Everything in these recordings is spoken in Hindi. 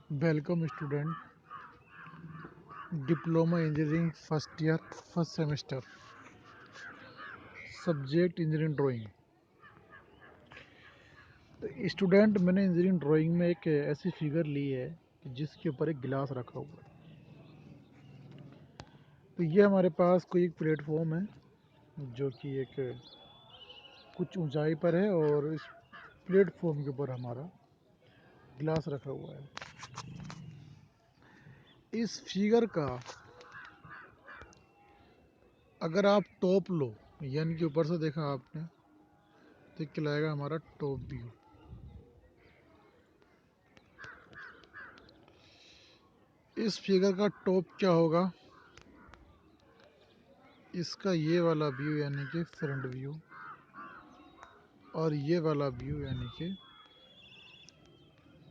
Welcome student, diploma engineering first year first semester, subject engineering drawing. तो स्टूडेंट, मैंने इंजीनियरिंग ड्राइंग में एक ऐसी फिगर ली है कि जिसके ऊपर एक गिलास रखा हुआ है। तो ये हमारे पास कोई एक प्लेटफॉर्म है जो कि एक कुछ ऊंचाई पर है और इस प्लेटफॉर्म के ऊपर हमारा गिलास रखा हुआ है। इस फिगर का अगर आप टॉप लो, यानी कि ऊपर से देखा आपने, तो कहलाएगा हमारा टॉप व्यू। इस फिगर का टॉप क्या होगा? इसका ये वाला व्यू यानी कि फ्रंट व्यू, और ये वाला व्यू यानी कि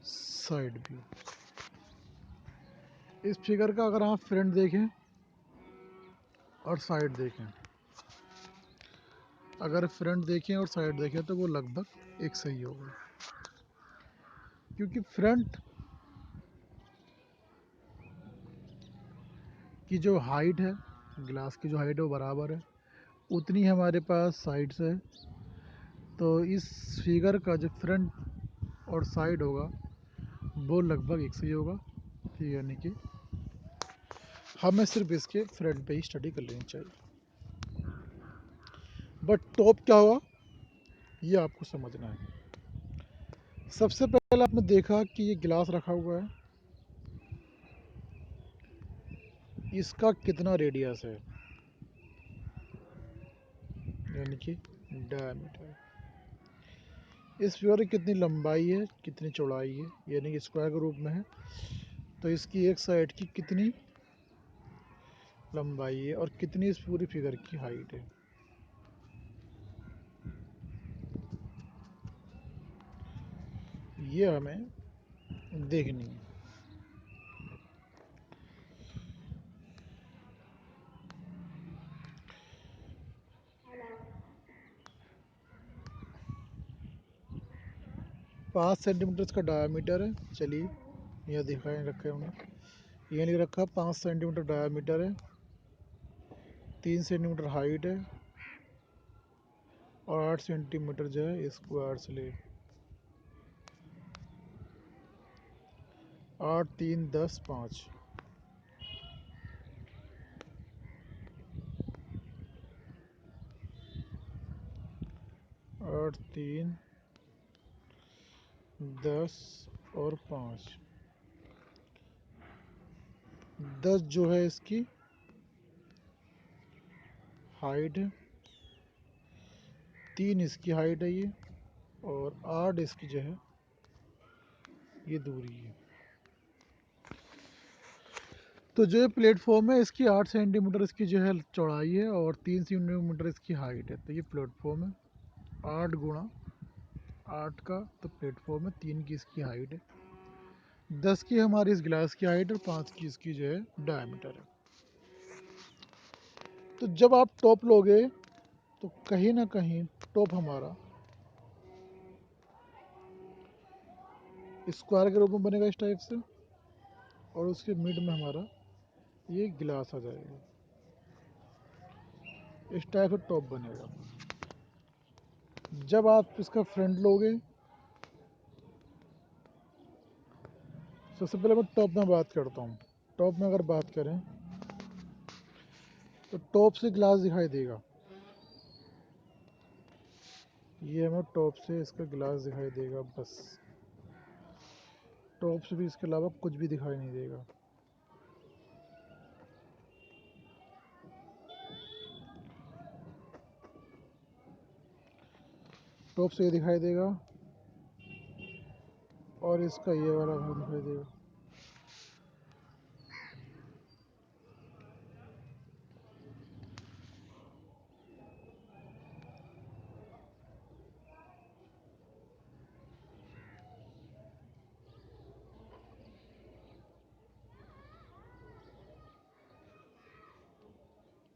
साइड व्यू। इस फिगर का अगर आप फ्रंट देखें और साइड देखें, अगर फ्रंट देखें और साइड देखें तो वो लगभग एक सही होगा, क्योंकि फ्रंट की जो हाइट है, ग्लास की जो हाइट है वो बराबर है, उतनी हमारे पास साइड से है। तो इस फिगर का जो फ्रंट और साइड होगा वो लगभग एक सही होगा, यानी कि हमें सिर्फ इसके फ्रंट पे ही स्टडी कर लेनी चाहिए। बट टॉप क्या होगा ये आपको समझना है। सबसे पहले आपने देखा कि ये गिलास रखा हुआ है, इसका कितना रेडियस है, यानी कि डायमीटर। इस फिगर की कितनी लंबाई है, कितनी चौड़ाई है, यानी कि स्क्वायर के रूप में है। तो इसकी एक साइड की कितनी लंबाई है और कितनी इस पूरी फिगर की हाइट है। ये हमें देखनी है। पाँच सेंटीमीटर इसका डायमीटर है। चलिए, यह दिखाए रखे हमने, ये नहीं रखा। 5 सेंटीमीटर डायमीटर है, 3 सेंटीमीटर हाइट है और 8 सेंटीमीटर जो है स्क्वायर से ले। 8 3 10 5। 8 3 10 और 5। 10 जो है इसकी हाइट है, 3 इसकी हाइट है ये, और 8 इसकी जो है ये दूरी है। तो जो ये प्लेटफॉर्म है इसकी 8 सेंटीमीटर इसकी जो है चौड़ाई है और 3 सेंटीमीटर इसकी हाइट है। तो ये प्लेटफॉर्म है 8 गुणा 8 का, तो प्लेटफॉर्म है 3 की इसकी हाइट है, 10 की हमारी इस गिलास की हाइट और 5 की इसकी जो है डायमीटर है। तो जब आप टॉप लोगे तो कहीं ना कहीं टॉप हमारा स्क्वायर के रूप में बनेगा इस टाइप से, और उसके मिड में हमारा ये गिलास आ जाएगा। इस टाइप से टॉप बनेगा। जब आप इसका फ्रंट लोगे, सबसे पहले मैं टॉप में बात करता हूँ। टॉप में अगर बात करें तो टॉप से गिलास दिखाई देगा, ये हमें टॉप से इसका गिलास दिखाई देगा बस। टॉप से भी इसके अलावा कुछ भी दिखाई नहीं देगा। टॉप से ये दिखाई देगा और इसका ये वाला भाग दिखाई देगा।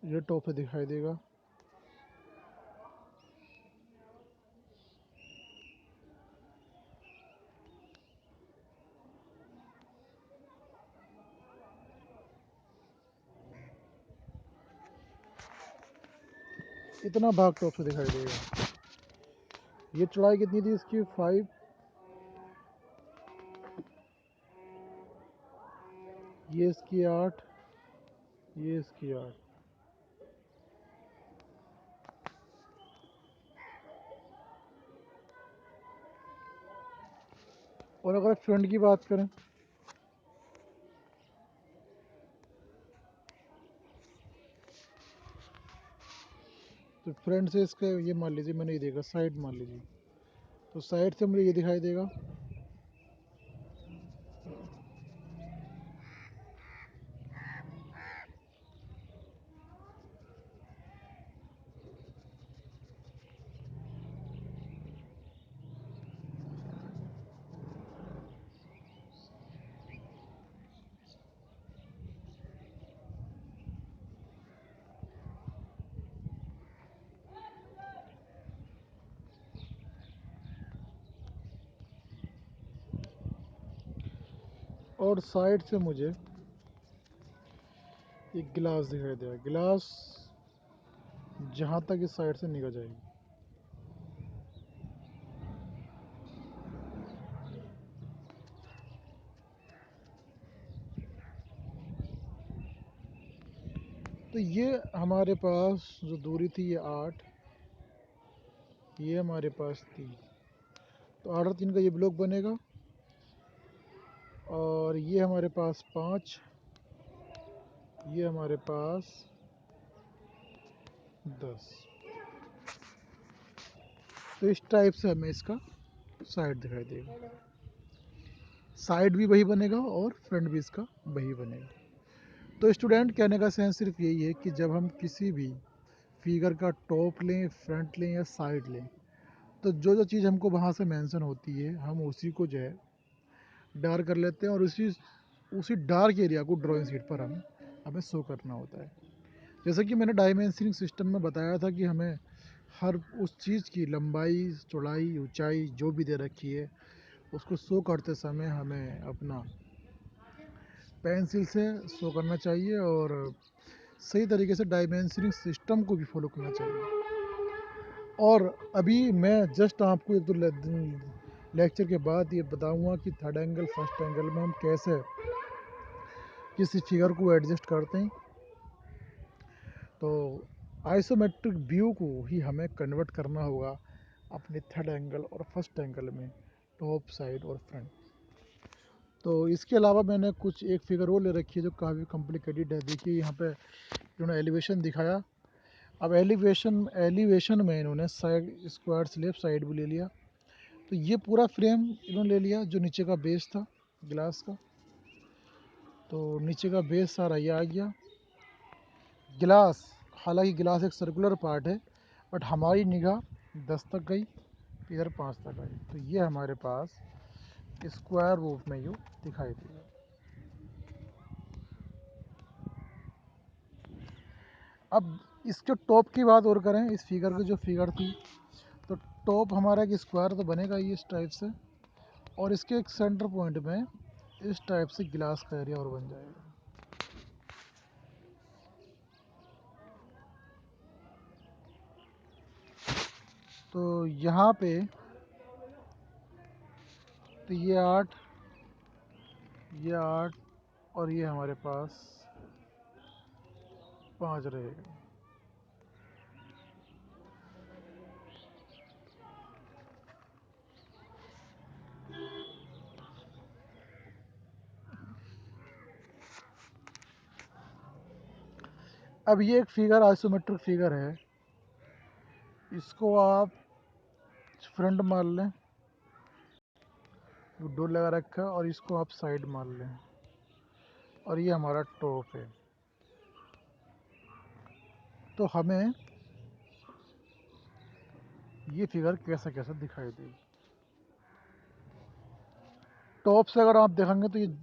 ये टॉप से दिखाई देगा। इतना भाग टॉप से दिखाई देगा। ये चौड़ाई कितनी थी इसकी? 5। ये इसकी 8, ये इसकी 8। और अगर फ्रंट की बात करें तो फ्रंट से इसका ये मान लीजिए, मैंने ये देखा साइड मान लीजिए, तो साइड से मुझे ये दिखाई देगा। और साइड से मुझे एक गिलास दिखाई देगा। गिलास जहाँ तक इस साइड से निकल जाएगी। तो ये हमारे पास जो दूरी थी ये 8, ये हमारे पास थी, तो 8 और 3 का ये ब्लॉक बनेगा। और ये हमारे पास 5, ये हमारे पास 10। तो इस टाइप से हमें इसका साइड दिखाई देगा। साइड भी वही बनेगा और फ्रंट भी इसका वही बनेगा। तो स्टूडेंट, कहने का सेंस सिर्फ यही है कि जब हम किसी भी फिगर का टॉप लें, फ्रंट लें या साइड लें, तो जो जो चीज़ हमको वहाँ से मेंशन होती है हम उसी को जो है डार्क कर लेते हैं, और उसी डार्क एरिया को ड्राइंग शीट पर हमें शो करना होता है। जैसे कि मैंने डायमेंशनिंग सिस्टम में बताया था कि हमें हर उस चीज़ की लंबाई, चौड़ाई, ऊंचाई जो भी दे रखी है उसको शो करते समय हमें अपना पेंसिल से शो करना चाहिए, और सही तरीके से डायमेंशनिंग सिस्टम को भी फॉलो करना चाहिए। और अभी मैं जस्ट आपको एक दो लेक्चर के बाद ये बताऊंगा कि थर्ड एंगल, फर्स्ट एंगल में हम कैसे किसी फिगर को एडजस्ट करते हैं। तो आइसोमेट्रिक व्यू को ही हमें कन्वर्ट करना होगा अपने थर्ड एंगल और फर्स्ट एंगल में, टॉप, साइड और फ्रंट। तो इसके अलावा मैंने कुछ एक फिगर वो ले रखी है जो काफ़ी कॉम्प्लिकेटेड है। देखिए यहाँ पे इन्होंने एलिवेशन दिखाया। अब एलिवेशन में इन्होंने साइड स्क्वायर स्लैब साइड भी ले लिया। तो ये पूरा फ्रेम इन्होंने ले लिया जो नीचे का बेस था गिलास का। तो नीचे का बेस सारा ये आ गया। गिलास, हालांकि गिलास एक सर्कुलर पार्ट है, बट हमारी निगाह 10 तक गई, इधर 5 तक आई, तो ये हमारे पास स्क्वायर रूप में यूँ दिखाई देगा। अब इसके टॉप की बात और करें, इस फिगर की जो फिगर थी, तो टॉप हमारा एक स्क्वायर तो बनेगा ही इस टाइप से, और इसके एक सेंटर पॉइंट में इस टाइप से गिलास का एरिया और बन जाएगा। तो यहाँ पे तो ये 8, ये 8 और ये हमारे पास 5 रहेगा। अब ये एक फिगर आइसोमेट्रिक फिगर है, इसको आप फ्रंट मान लें, डोर लगा रखा है, और इसको आप साइड मान लें, और ये हमारा टॉप है। तो हमें ये फिगर कैसा कैसा दिखाई देगी। टॉप से अगर आप देखेंगे तो ये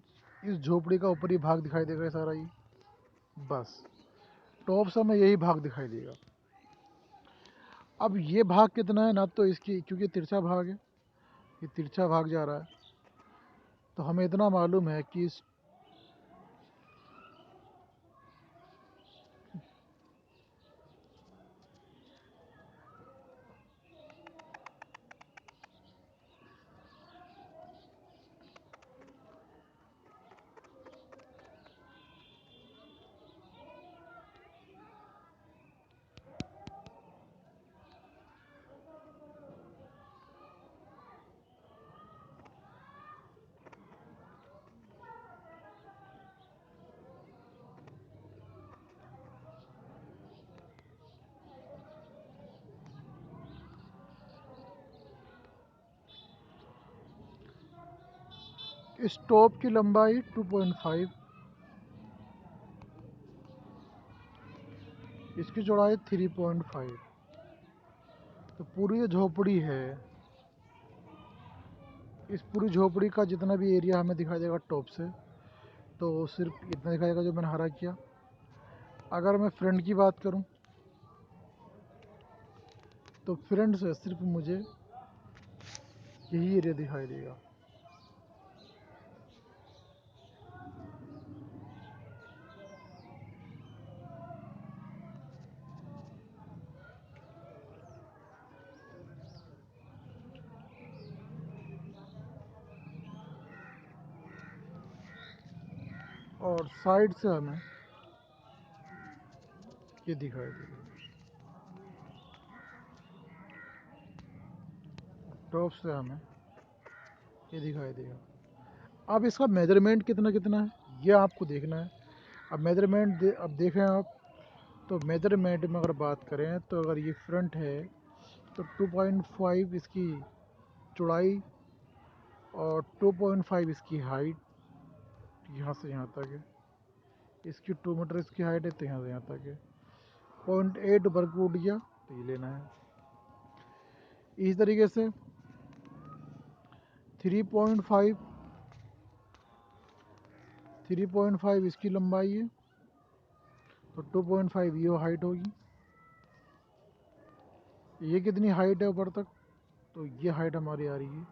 इस झोपड़ी का ऊपरी भाग दिखाई देगा, ये सारा, ये बस टॉप से हमें यही भाग दिखाई देगा। अब ये भाग कितना है ना, तो इसकी क्योंकि तिरछा भाग है, ये तिरछा भाग जा रहा है, तो हमें इतना मालूम है कि इस इस टॉप की लंबाई 2.5, इसकी चौड़ाई 3.5। तो पूरी जो झोपड़ी है, इस पूरी झोपड़ी का जितना भी एरिया हमें दिखाई देगा टॉप से, तो सिर्फ इतना दिखाई देगा जो मैंने हरा किया। अगर मैं फ्रंट की बात करूं तो फ्रंट से सिर्फ मुझे यही एरिया दिखाई देगा। और साइड से हमें ये दिखाई देगा, टॉप से हमें ये दिखाई देगा। अब इसका मेजरमेंट कितना कितना है ये आपको देखना है। अब अब देखें आप, तो मेजरमेंट में अगर बात करें तो अगर ये फ्रंट है तो 2.5 इसकी चौड़ाई और 2.5 इसकी हाइट, यहाँ से यहाँ तक है। इसकी 2 मीटर इसकी हाइट है, तो यहाँ से यहाँ तक है। 0.8 वर्ग उठ गया, तो ये लेना है। इसी तरीके से 3.5 इसकी लंबाई है, तो 2.5 ये हाइट होगी। ये कितनी हाइट है ऊपर तक, तो ये हाइट हमारी आ रही है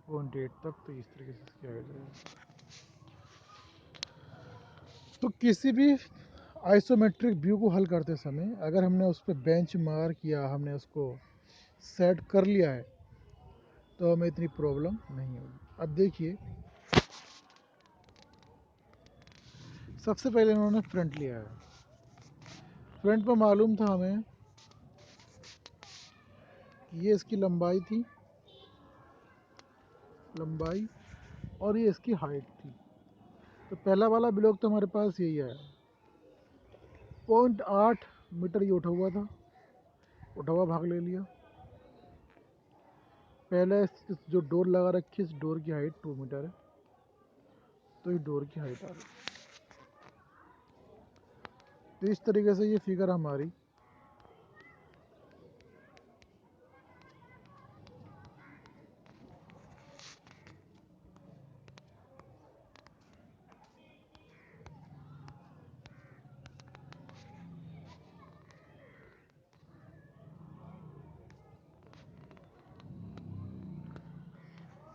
0.8 तक। तो इस तरीके से इसकी हाइट है। तो किसी भी आइसोमेट्रिक व्यू को हल करते समय अगर हमने उस पर बेंच मार्क किया, हमने उसको सेट कर लिया है, तो हमें इतनी प्रॉब्लम नहीं होगी। अब देखिए, सबसे पहले इन्होंने फ्रंट लिया है। फ्रंट पर मालूम था हमें कि ये इसकी लंबाई थी, लंबाई, और ये इसकी हाइट थी। तो पहला वाला ब्लॉक तो हमारे पास यही है। 0.8 मीटर ये उठा हुआ था, उठा हुआ भाग ले लिया। पहले इस जो डोर लगा रखी है, इस डोर की हाइट 2 मीटर है, तो इस डोर की हाइट आ रही। तो इस तरीके से ये फिगर हमारी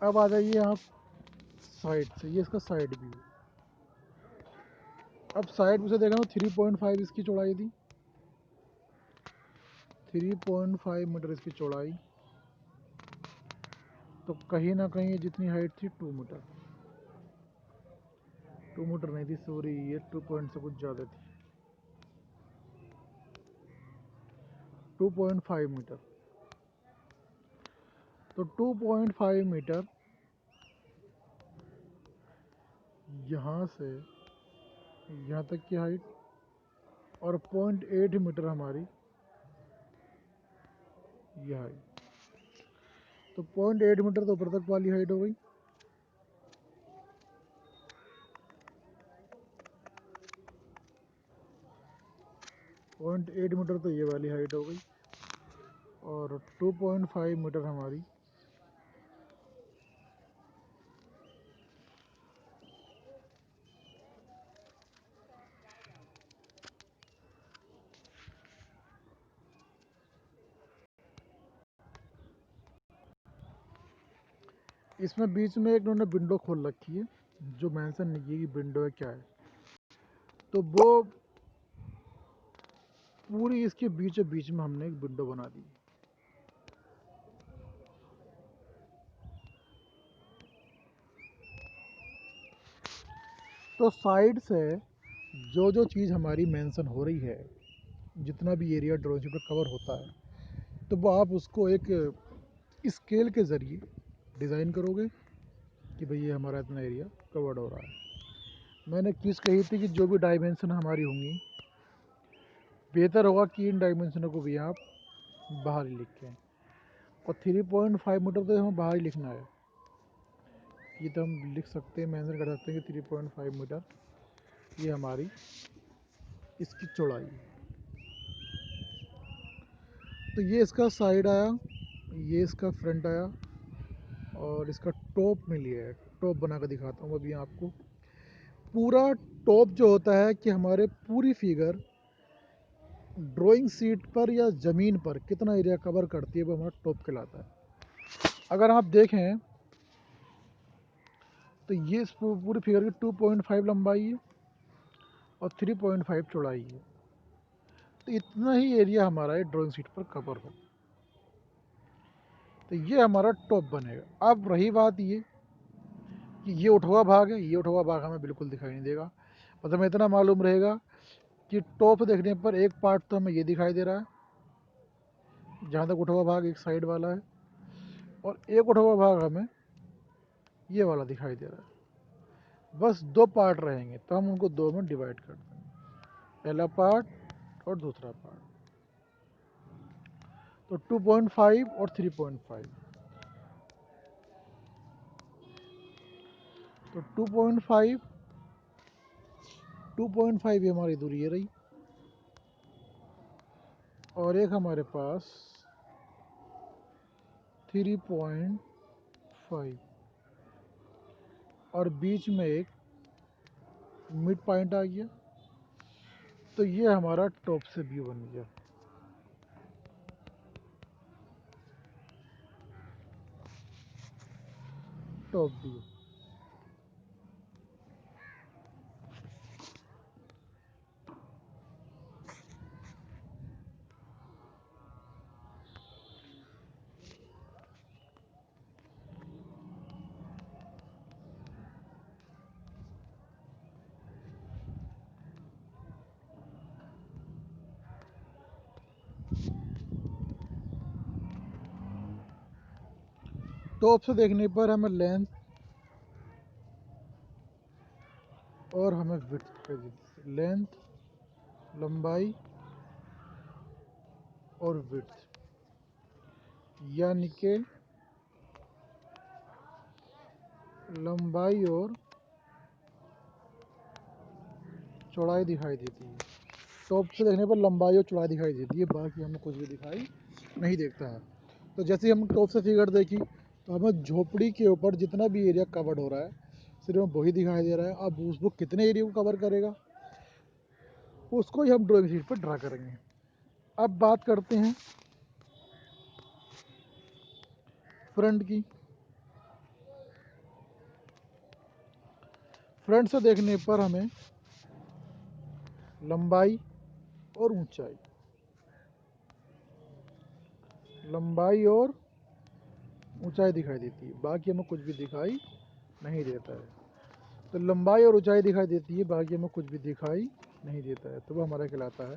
अब आ जाइए आप साइड से, ये इसका साइड व्यू। अब साइड व्यू से देखा तो 3.5 इसकी चौड़ाई थी, 3.5 मीटर इसकी चौड़ाई। तो कहीं ना कहीं ये जितनी हाइट थी 2 मीटर, 2 मीटर नहीं थी, सॉरी, ये 2 पॉइंट से कुछ ज़्यादा थी, 2.5 मीटर। तो 2.5 मीटर यहाँ से यहाँ तक की हाइट, और 0.8 मीटर हमारी ये हाइट। तो 0.8 मीटर तो ऊपर तक वाली हाइट हो गई। 0.8 मीटर तो ये वाली हाइट हो गई, और 2.5 मीटर हमारी इसमें बीच में एक उन्होंने विंडो खोल रखी है, जो मेंशन नहीं की विंडो है क्या है। तो वो पूरी इसके बीचों बीच में हमने एक विंडो बना दी। तो साइड से जो जो चीज़ हमारी मेंशन हो रही है, जितना भी एरिया ड्राइंग शीट पर कवर होता है, तो वो आप उसको एक स्केल के ज़रिए डिज़ाइन करोगे कि भाई ये हमारा इतना एरिया कवर्ड हो रहा है। मैंने चीज़ कही थी कि जो भी डायमेंशन हमारी होंगी, बेहतर होगा कि इन डायमेंशनों को भी आप बाहर ही लिखें। और 3.5 मीटर तो हमें बाहर ही लिखना है, ये तो हम लिख सकते हैं, मेंशन कर सकते हैं कि 3.5 मीटर ये हमारी इसकी चौड़ाई है। तो ये इसका साइड आया, ये इसका फ्रंट आया, और इसका टॉप में लिया है। टॉप बना कर दिखाता हूँ अभी आपको। पूरा टॉप जो होता है कि हमारे पूरी फिगर ड्राइंग शीट पर या ज़मीन पर कितना एरिया कवर करती है, वो हमारा टॉप कहलाता है। अगर आप देखें तो ये इस पूरी फिगर की 2.5 लंबाई है और 3.5 चौड़ाई है। तो इतना ही एरिया हमारा ये ड्राइंग शीट पर कवर हो, तो ये हमारा टॉप बनेगा। अब रही बात ये कि ये उठवा भाग है, ये उठवा भाग हमें बिल्कुल दिखाई नहीं देगा। मतलब हमें इतना मालूम रहेगा कि टॉप देखने पर एक पार्ट तो हमें ये दिखाई दे रहा है जहाँ तक उठवा भाग एक साइड वाला है, और एक उठवा भाग हमें ये वाला दिखाई दे रहा है। बस दो पार्ट रहेंगे, तो हम उनको दो में डिवाइड कर देंगे, पहला पार्ट और दूसरा पार्ट। तो 2.5 और 3.5, तो 2.5 ये हमारी दूरी ये रही, और एक हमारे पास 3.5, और बीच में एक मिड पॉइंट आ गया। तो ये हमारा टॉप से व्यू बन गया। Top view. टॉप से देखने पर हमें लेंथ और हमें विड्थ, लेंथ, लंबाई और विड्थ, यानी कि लंबाई और चौड़ाई दिखाई देती है। टॉप से देखने पर लंबाई और चौड़ाई दिखाई देती है, बाकी हमें कुछ भी दिखाई नहीं देता है। तो जैसे ही हम टॉप से फिगर देखी तो हमें झोपड़ी के ऊपर जितना भी एरिया कवर्ड हो रहा है सिर्फ हमें वही दिखाई दे रहा है। अब उसको कितने एरिया को कवर करेगा उसको ही हम ड्राइंग शीट पर ड्रा करेंगे। अब बात करते हैं फ्रंट की। फ्रंट से देखने पर हमें लंबाई और ऊंचाई, लंबाई और ऊंचाई दिखाई देती है, बाकी हमें कुछ भी दिखाई नहीं देता है। तो लंबाई और ऊंचाई दिखाई देती है, बाकी हमें कुछ भी दिखाई नहीं देता है, तो वो हमारा कहलाता है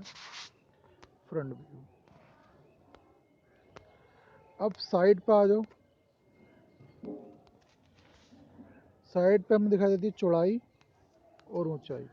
फ्रंट व्यू। अब साइड पे आ जाओ। साइड पे हमें दिखाई देती है चौड़ाई और ऊंचाई।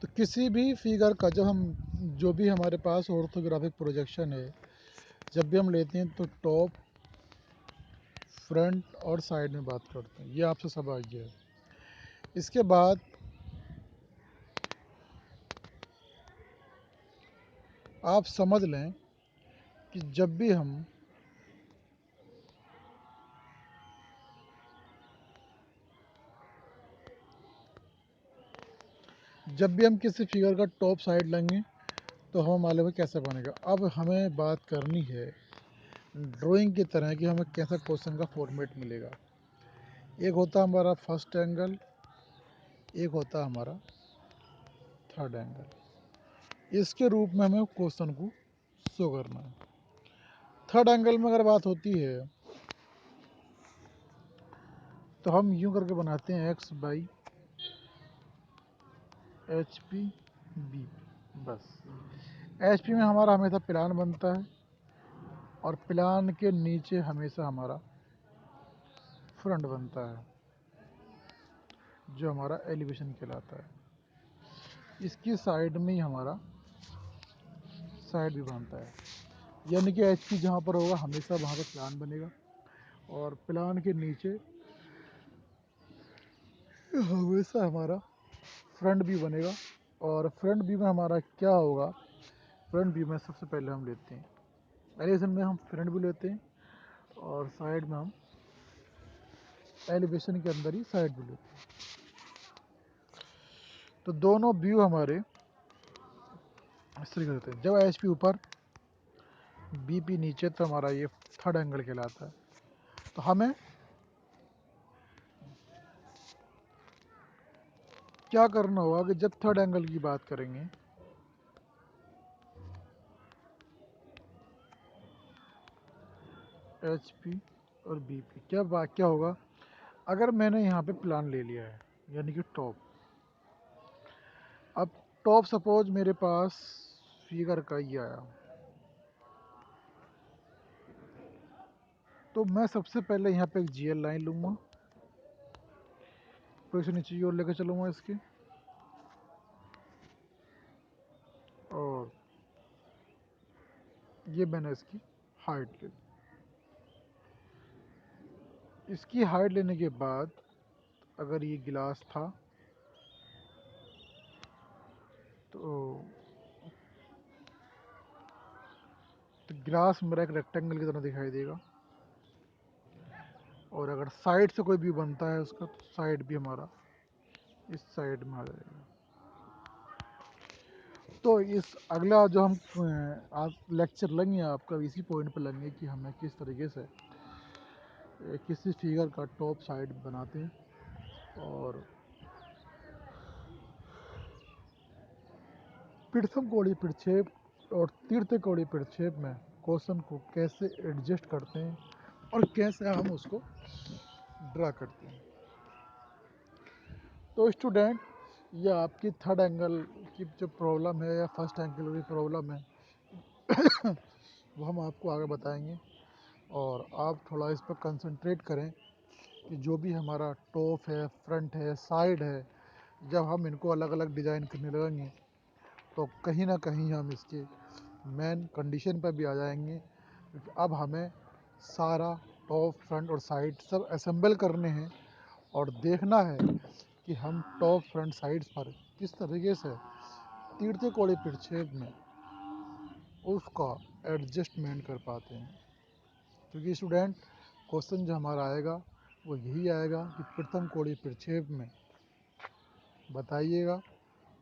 तो किसी भी फिगर का जब हम जो भी हमारे पास ऑर्थोग्राफिक प्रोजेक्शन है जब भी हम लेते हैं तो टॉप, फ्रंट और साइड में बात करते हैं, ये आपसे सब आ गया है। इसके बाद आप समझ लें कि जब भी हम किसी फिगर का टॉप साइड लेंगे तो हमें मालूम है कैसे बनेगा। अब हमें बात करनी है ड्राइंग की तरह कि हमें कैसा क्वेश्चन का फॉर्मेट मिलेगा। एक होता है हमारा फर्स्ट एंगल, एक होता है हमारा थर्ड एंगल। इसके रूप में हमें क्वेश्चन को शो करना है। थर्ड एंगल में अगर बात होती है तो हम यूं करके बनाते हैं x by H P B, बस। एच पी में हमारा हमेशा प्लान बनता है और प्लान के नीचे हमेशा हमारा फ्रंट बनता है, जो हमारा एलिवेशन कहलाता है। इसकी साइड में ही हमारा साइड भी बनता है, यानी कि एच पी जहाँ पर होगा हमेशा वहाँ पर प्लान बनेगा और प्लान के नीचे हमेशा हमारा फ्रंट भी बनेगा। और फ्रंट व्यू में हमारा क्या होगा, फ्रंट व्यू में सबसे पहले हम लेते हैं एलिवेशन में हम फ्रंट व्यू लेते हैं और साइड में हम एलिवेशन के अंदर ही साइड व्यू लेते हैं। तो दोनों व्यू हमारे इस तरीके होते हैं। जब एच पी ऊपर बी पी नीचे तो हमारा ये थर्ड एंगल कहलाता है। तो हमें क्या करना होगा कि जब थर्ड एंगल की बात करेंगे एच पी और बी पी, क्या होगा अगर मैंने यहाँ पे प्लान ले लिया है यानी कि टॉप। अब टॉप सपोज मेरे पास फिगर का ये आया, तो मैं सबसे पहले यहाँ पे एक जीएल लाइन लूँगा, फिर इसे नीचे की ओर लेकर चलूँगा इसके, और ये मैंने इसकी हाइट ले ली। इसकी हाइट लेने के बाद अगर ये गिलास था तो गिलास मेरा एक रेक्टेंगल की तरह दिखाई देगा, और अगर साइड से कोई भी बनता है उसका तो साइड भी हमारा इस साइड में आ जाएगा। तो इस अगला जो हम आज लेक्चर लेंगे आपका इसी पॉइंट पर लेंगे कि हमें किस तरीके से किसी फिगर का टॉप साइड बनाते हैं और प्रथम कोणीय प्रक्षेप और तृतीय कोणीय प्रक्षेप में क्वेश्चन को कैसे एडजस्ट करते हैं और कैसे हम उसको ड्रा करते हैं। तो स्टूडेंट, ये आपकी थर्ड एंगल की जो प्रॉब्लम है या फर्स्ट एंगल की प्रॉब्लम है वो हम आपको आगे बताएंगे, और आप थोड़ा इस पर कंसंट्रेट करें कि जो भी हमारा टॉप है, फ्रंट है, साइड है, जब हम इनको अलग अलग डिज़ाइन करने लगेंगे तो कहीं ना कहीं हम इसके मेन कंडीशन पर भी आ जाएंगे, क्योंकि अब हमें सारा टॉप, फ्रंट और साइड सब असेंबल करने हैं और देखना है कि हम टॉप, फ्रंट, साइड्स पर किस तरीके से तृतीय कोणीय प्रक्षेप में उसका एडजस्टमेंट कर पाते हैं। क्योंकि स्टूडेंट, क्वेश्चन जो हमारा आएगा वो यही आएगा कि प्रथम कोणीय प्रक्षेप में बताइएगा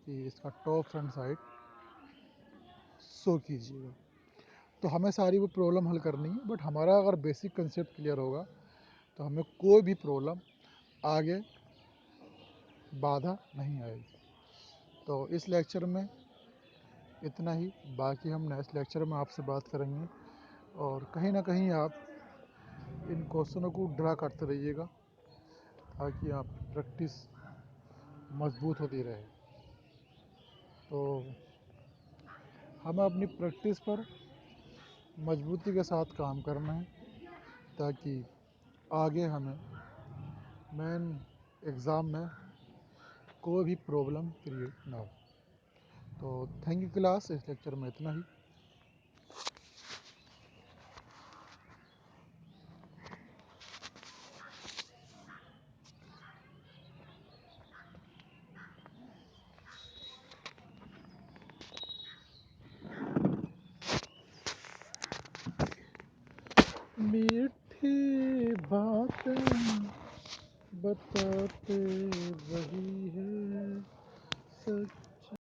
कि इसका टॉप, फ्रंट, साइड शो कीजिएगा। तो हमें सारी वो प्रॉब्लम हल करनी है, बट हमारा अगर बेसिक कंसेप्ट क्लियर होगा तो हमें कोई भी प्रॉब्लम आगे बाधा नहीं आएगी। तो इस लेक्चर में इतना ही, बाकी हम नेक्स्ट लेक्चर में आपसे बात करेंगे, और कहीं ना कहीं आप इन क्वेश्चनों को ड्रा करते रहिएगा ताकि आपकी प्रैक्टिस मजबूत होती रहे। तो हमें अपनी प्रैक्टिस पर मजबूती के साथ काम करना है ताकि आगे हमें मेन एग्ज़ाम में कोई भी प्रॉब्लम क्रिएट ना हो। तो थैंक यू क्लास, इस लेक्चर में इतना ही। मीठी बातें बताते वही है सच।